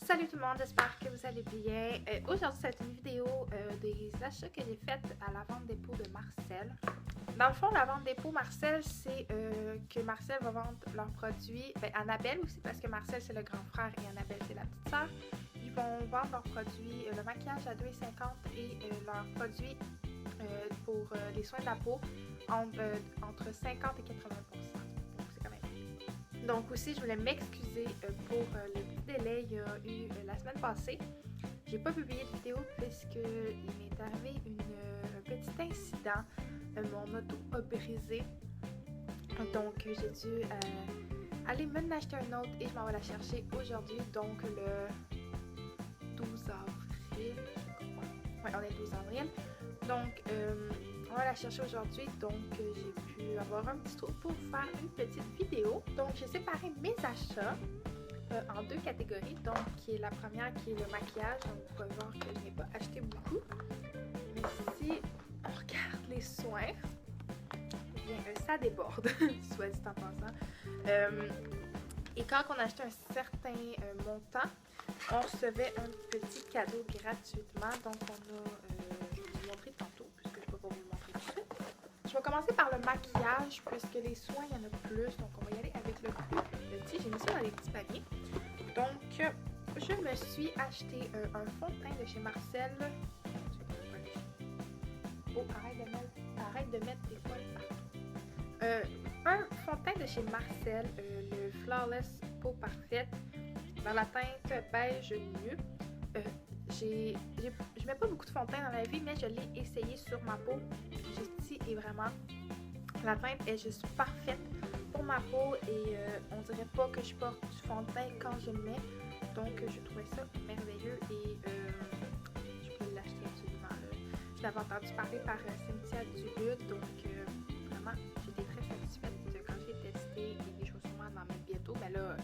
Salut tout le monde, j'espère que vous allez bien. Aujourd'hui, c'est une vidéo des achats que j'ai faites à la vente dépôt de Marcel. Dans le fond, la vente dépôt Marcel, c'est que Marcel va vendre leurs produits, Annabelle aussi, parce que Marcel c'est le grand frère et Annabelle c'est la petite sœur. Ils vont vendre leurs produits, le maquillage à 2,50 et leurs produits pour les soins de la peau entre 50 et 80%. Donc c'est quand même. Donc aussi, je voulais m'excuser pour le petit délai il y a eu la semaine passée. J'ai pas publié de vidéo puisque il m'est arrivé un petit incident. Mon auto a brisé. Donc j'ai dû aller m'en acheter un autre et je m'en vais la chercher aujourd'hui. Donc le 12 avril. Ouais, on est le 12 avril. Donc on va la chercher aujourd'hui, donc j'ai pu avoir un petit trou pour faire une petite vidéo. Donc j'ai séparé mes achats en deux catégories. Donc la première qui est le maquillage, donc vous pouvez voir que je n'ai pas acheté beaucoup. Mais si on regarde les soins, bien, ça déborde, soit dit en passant. Et quand on achetait un certain montant, on recevait un petit cadeau gratuitement. Donc on a, je vais vous montrer tantôt, puisque je ne peux pas vous le montrer tout de suite. Je vais commencer par le maquillage, puisque les soins, il y en a plus. Donc on va y aller avec le plus petit. J'ai mis ça dans les petits paniers. Donc je me suis acheté un fond de teint de chez Marcel. Oh, arrête de mettre des poils partout. Un fond de teint de chez Marcel, le Flawless Peau Parfaite, dans la teinte beige nude. Je mets pas beaucoup de fond de teint dans la vie, mais je l'ai essayé sur ma peau. J'ai dit, et vraiment, la teinte est juste parfaite pour ma peau et on dirait pas que je porte du fond de teint quand je le mets. Donc, je trouvais ça merveilleux et je peux l'acheter absolument. Je l'avais entendu parler par Cynthia Duluth, donc vraiment, j'étais très satisfaite quand j'ai testé et je vais sûrement en mettre bientôt. Mais là,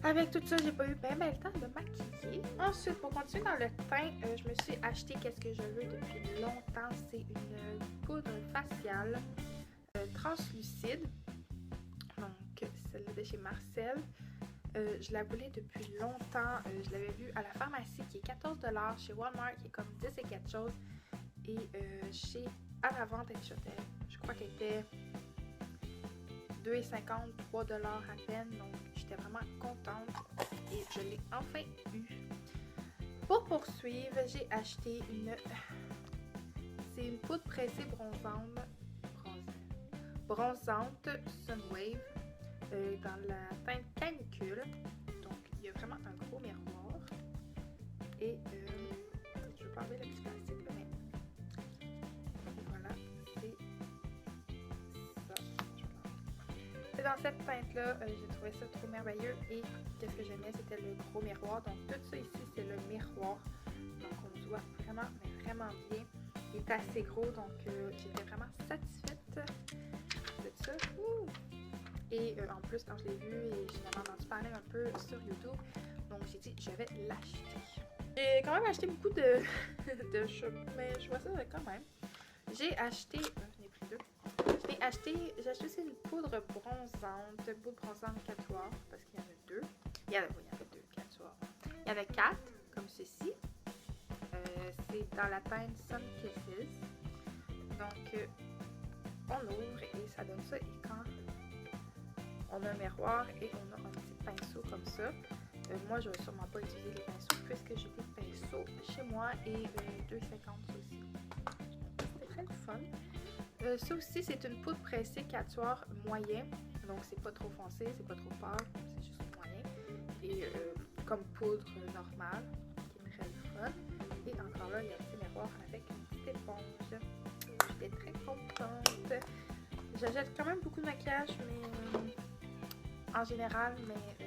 avec tout ça, j'ai pas eu bien le temps de maquiller. Ensuite, pour continuer dans le teint, je me suis acheté qu'est-ce que je veux depuis longtemps. C'est une poudre faciale translucide. Donc, celle-là de chez Marcel. Je la voulais depuis longtemps. Je l'avais vue à la pharmacie qui est 14 $, chez Walmart qui est comme 10 et quelque chose. Et à la vente, je crois qu'elle était 2,50 $, 3 $ à peine. Donc, j'étais vraiment contente et je l'ai enfin eu. Pour poursuivre, j'ai acheté c'est une poudre pressée bronzante Sunwave dans la teinte canicule. Donc, il y a vraiment un gros miroir. Et je vais pas enlever le petit plastique là, mais voilà, c'est ça. C'est dans cette teinte-là, j'ai trouvé ça trop merveilleux et qu'est-ce que j'aimais, c'était le gros miroir. Donc tout ça ici, c'est le miroir. Donc on voit vraiment, mais vraiment bien. Il est assez gros, donc j'étais vraiment satisfaite de ça. Et en plus, quand je l'ai vu et j'en ai entendu parler un peu sur YouTube, donc j'ai dit, je vais l'acheter. J'ai quand même acheté beaucoup de choses, mais je vois ça quand même. J'ai acheté, j'en ai pris deux. J'ai acheté aussi une poudre bronzante quatuor, parce qu'il y en a deux. Il y en a deux quatuor. Il y en a 4, comme ceci. C'est dans la teinte Sun Kisses. Donc, on ouvre et ça donne ça. Et quand on a un miroir et on a un petit pinceau comme ça, moi, je ne vais sûrement pas utiliser les pinceaux puisque j'ai des pinceaux chez moi et 2,50 aussi. C'était très fun. Ça aussi, c'est une poudre pressée quatuor moyen. Donc, c'est pas trop foncé, c'est pas trop pâle, c'est juste moyen. Et comme poudre normale, qui est très fun. Et encore là, il y a un petit miroir avec une petite éponge. J'étais très contente. J'achète quand même beaucoup de maquillage, mais en général, mais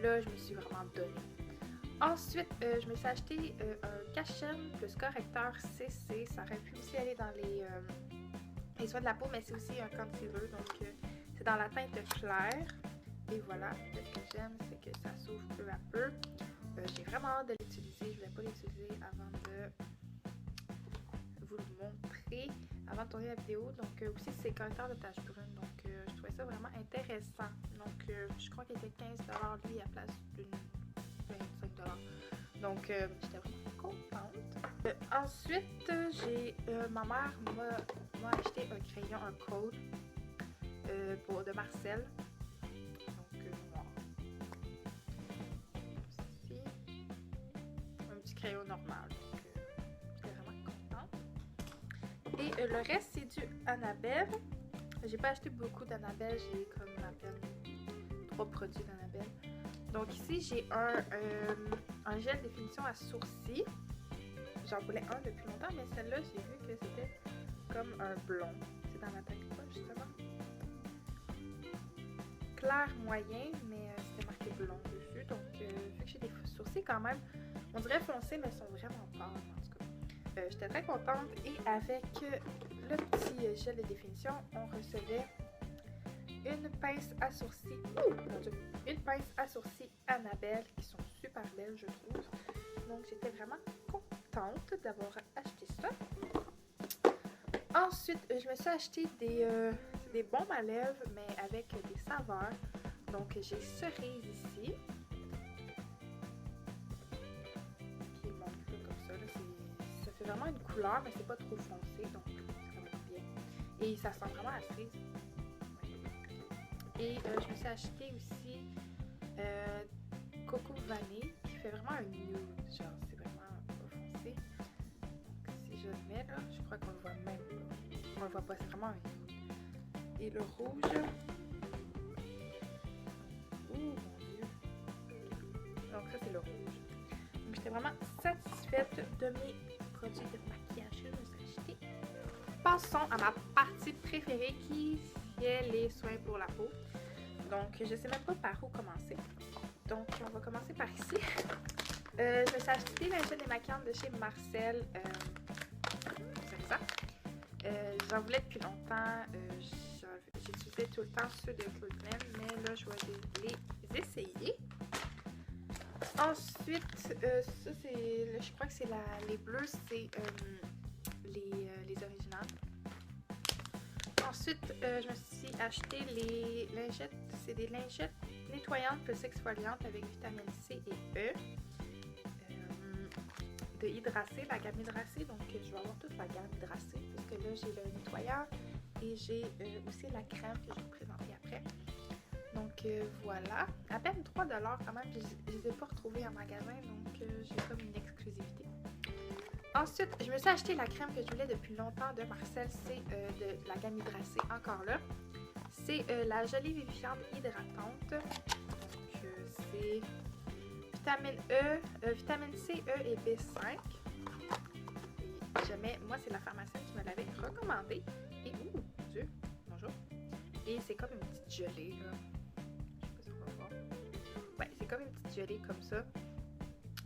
là, je me suis vraiment donnée. Ensuite, je me suis acheté un cache-cerne plus correcteur CC. Ça aurait pu aussi aller dans les soins de la peau, mais c'est aussi un concealer. Donc, c'est dans la teinte claire. Et voilà, ce que j'aime, c'est que ça s'ouvre peu à peu. J'ai vraiment hâte de l'utiliser. Je ne vais pas l'utiliser avant de vous le montrer, avant de tourner la vidéo. Donc, aussi, c'est correcteur de taches brunes. Donc, je trouvais ça vraiment intéressant. Donc, je crois qu'il était 15 $ lui à la place d'une 25 Donc, j'étais vraiment contente. Ensuite, ma mère m'a acheté un crayon, un code de Marcel. Donc, voilà. Ici, un petit crayon normal. Donc, j'étais vraiment contente. Et le reste, c'est du Annabelle. J'ai pas acheté beaucoup d'Annabelle, j'ai comme à peine 3 produits d'Annabelle. Donc ici, j'ai un gel définition à sourcils. J'en voulais un depuis longtemps, mais celle-là, j'ai vu que c'était comme un blond. C'est dans la tête quoi, justement. Clair moyen, mais c'était marqué blond dessus. Donc, vu que j'ai des sourcils quand même, on dirait foncés, mais ils sont vraiment pâles en tout cas. J'étais très contente. Et avec le petit gel de définition, on recevait une pince à sourcils. Mon Dieu! Une pince à sourcils Annabelle qui sont super belles, je trouve. Donc, j'étais vraiment contente d'avoir acheté ça. Ensuite, je me suis acheté des bombes à lèvres, mais avec des saveurs. Donc, j'ai cerise ici. Qui monte là, comme ça. Là, ça fait vraiment une couleur, mais c'est pas trop foncé. Donc, c'est vraiment bien. Et ça sent vraiment la cerise. Et je me suis acheté aussi Coco Vanille, qui fait vraiment un nude. Genre, c'est vraiment pas foncé. Donc, si je le mets là, je crois qu'on le voit même pas. On le voit pas, c'est vraiment un nude. Et le rouge. Oh mon Dieu. Donc, ça, c'est le rouge. Donc, j'étais vraiment satisfaite de mes produits de maquillage que je me suis acheté. Passons à ma partie préférée qui est les soins pour la peau. Donc, je sais même pas par où commencer. Donc, on va commencer par ici. Je me suis acheté lingettes démaquillantes de chez Marcel. C'est ça. J'en voulais depuis longtemps. J'utilisais tout le temps ceux de Claude, mais là, je vais les essayer. Ensuite, ça, c'est. Je crois que c'est les bleus, c'est les originales. Ensuite, je me suis acheté les lingettes. C'est des lingettes nettoyantes plus exfoliantes avec vitamine C et E. De Hydracée, la gamme Hydracée. Donc, je vais avoir toute la gamme Hydracée puisque là, j'ai le nettoyant et j'ai aussi la crème que je vais vous présenter après. Donc, voilà. À peine 3 $ quand même. Je ne les ai pas retrouvés en magasin, donc j'ai comme une exclusivité. Ensuite, je me suis acheté la crème que je voulais depuis longtemps de Marcel. C'est de la gamme Hydracée, encore là. C'est la Jolie Vivifiante Hydratante. Donc, c'est vitamine C, E et B5. Et jamais, moi, c'est la pharmacienne qui me l'avait recommandé. Et, ouh, mon Dieu, bonjour. Et c'est comme une petite gelée, là. Je sais pas si on va voir. Ouais, c'est comme une petite gelée comme ça.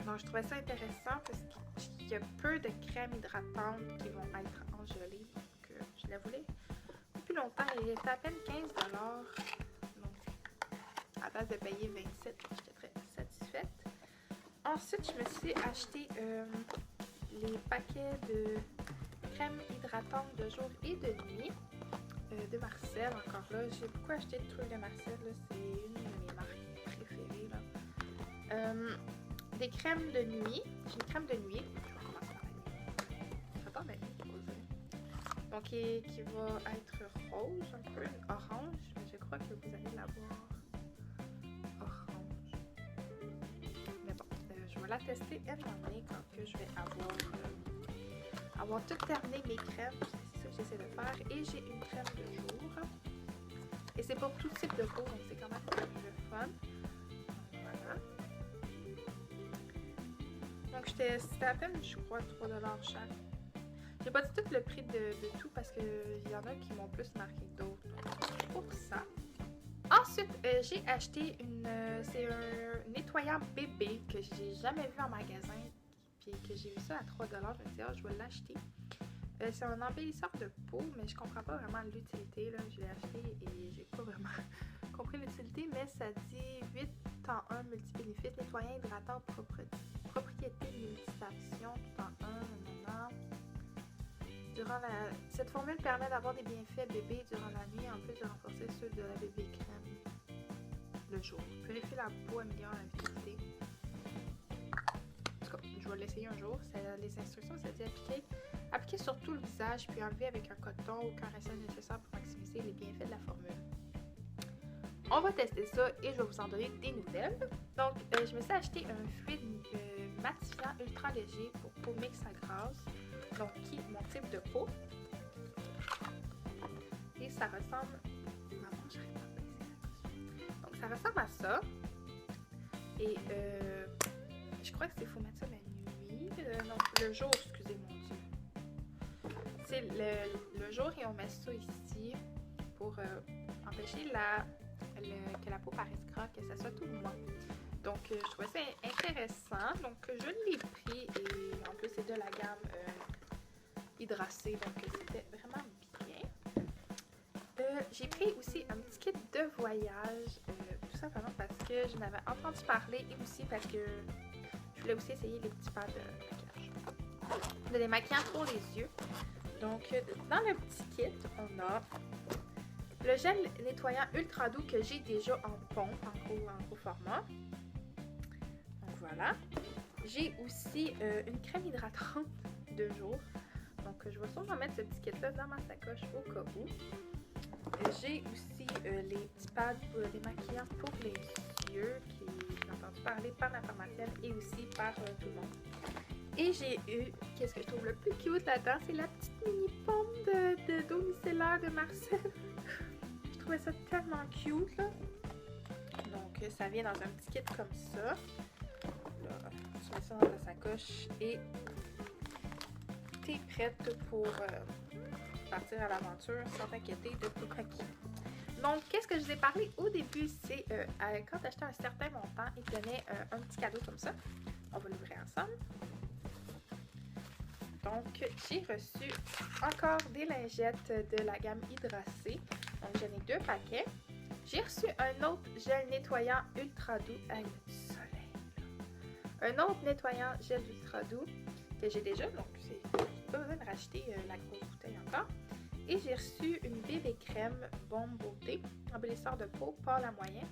Donc, je trouvais ça intéressant parce qu'il y a peu de crèmes hydratantes qui vont être en gelée. Donc, je la voulais depuis longtemps. Elle était à peine 15 $. Donc, à la place de payer 27 $, j'étais très satisfaite. Ensuite, je me suis acheté les paquets de crème hydratante de jour et de nuit de Marcel. Encore là, j'ai beaucoup acheté de trucs de Marcel. C'est une de mes marques préférées. Là. Des crèmes de nuit. J'ai une crème de nuit. Je vais commencer par la nuit. J'attends la nuit. Donc, qui va être rose, un peu orange. Mais je crois que vous allez la voir orange. Mais bon, je vais la tester elle donné quand que je vais avoir tout terminé mes crèmes. C'est ça que j'essaie de faire. Et j'ai une crème de jour. Et c'est pour tout type de peau, donc c'est quand même le fun. Voilà. Donc, c'était à peine, je crois, 3 $ chaque. J'ai pas dit tout le prix de tout parce qu'il y en a qui m'ont plus marqué que d'autres. Pour ça. Ensuite, j'ai acheté c'est un nettoyant bébé que j'ai jamais vu en magasin. Puis que j'ai vu ça à 3 $. Je me suis dit, je vais l'acheter. C'est un embellisseur de peau, mais je comprends pas vraiment l'utilité. Je l'ai acheté et j'ai pas vraiment compris l'utilité, mais ça dit 8 en 1 multibénéfices, nettoyant, hydratant, propriété multiaction, tout en 1, Cette formule permet d'avoir des bienfaits bébé durant la nuit, en plus de renforcer ceux de la bébé crème le jour. Purifie la peau, améliore la vitalité. En tout cas, l'essayer un jour. Les instructions, ça dit appliquer sur tout le visage, puis enlever avec un coton ou qu'un rinçage nécessaire pour maximiser les bienfaits de la formule. On va tester ça et je vais vous en donner des nouvelles. Donc, je me suis acheté un fluide matifiant ultra léger pour peau mixte à grasse, donc qui est mon type de peau. Et ça ressemble... Maman, j'arrive pas à baisser. Donc, ça ressemble à ça. Et je crois que c'est faut mettre ça la nuit. Non, le jour, excusez mon Dieu. C'est le jour et on met ça ici pour empêcher que la peau paraisse gras, que ça soit tout mouvant. Donc, je trouvais ça intéressant. Donc, je l'ai pris et en plus, c'est de la gamme Hydracée. Donc, c'était vraiment bien. J'ai pris aussi un petit kit de voyage, tout simplement parce que je n'avais entendu parler et aussi parce que je voulais aussi essayer les petits pads de maquillage. De démaquillant pour les yeux. Donc, dans le petit kit, on a le gel nettoyant ultra doux que j'ai déjà en pompe, en gros format. Donc, voilà. J'ai aussi une crème hydratante de jour. Donc, je vais sûrement mettre ce petit kit-là dans ma sacoche au cas où. J'ai aussi les petits pads démaquillants pour les yeux qui j'ai entendu parler par la pharmacienne et aussi par tout le monde. Et j'ai eu, qu'est-ce que je trouve le plus cute là-dedans, c'est la petite mini pomme d'eau micellaire de Marcel. Je trouvais ça tellement cute là. Donc ça vient dans un petit kit comme ça. Là, tu mets ça dans ta sacoche et t'es prête pour partir à l'aventure sans t'inquiéter de tout craquer. Donc, qu'est-ce que je vous ai parlé au début, c'est quand tu achetais un certain montant, ils te donnaient un petit cadeau comme ça. On va l'ouvrir ensemble. Donc, j'ai reçu encore des lingettes de la gamme Hydracée. Donc, j'en ai 2 paquets. J'ai reçu un autre gel nettoyant ultra doux. Avec du soleil. Un autre nettoyant gel ultra doux que j'ai déjà. Donc, j'ai pas besoin de racheter la grosse bouteille encore. Et j'ai reçu une bébé crème Bombe Beauté, embellisseur de peau, pâle à moyen.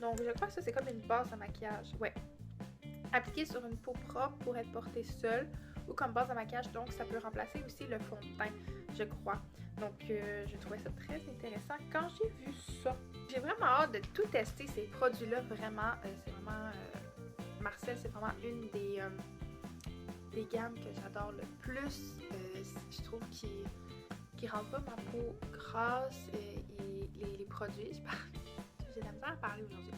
Donc, je crois que ça, c'est comme une base de maquillage. Ouais. Appliqué sur une peau propre pour être portée seule ou comme base de maquillage. Donc, ça peut remplacer aussi le fond de teint, je crois. Donc, je trouvais ça très intéressant quand j'ai vu ça. J'ai vraiment hâte de tout tester, ces produits-là. Vraiment, c'est vraiment... Marcel, c'est vraiment une des gammes que j'adore le plus. Je trouve qui rend pas ma peau grasse et les produits, j'ai de la misère à parler aujourd'hui.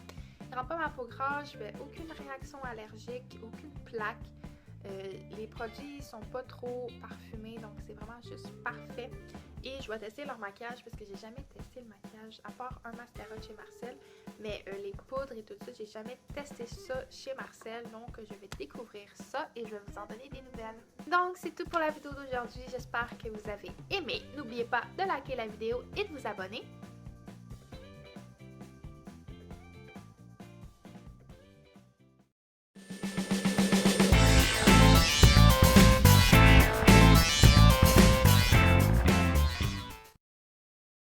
Il rend pas ma peau grasse, je fais aucune réaction allergique, aucune plaque. Les produits sont pas trop parfumés, donc c'est vraiment juste parfait. Et je vais tester leur maquillage parce que j'ai jamais testé le maquillage, à part un mascara chez Marcel. Mais les poudres et tout ça, j'ai jamais testé ça chez Marcel. Donc je vais découvrir ça et je vais vous en donner des nouvelles. Donc c'est tout pour la vidéo d'aujourd'hui. J'espère que vous avez aimé. N'oubliez pas de liker la vidéo et de vous abonner.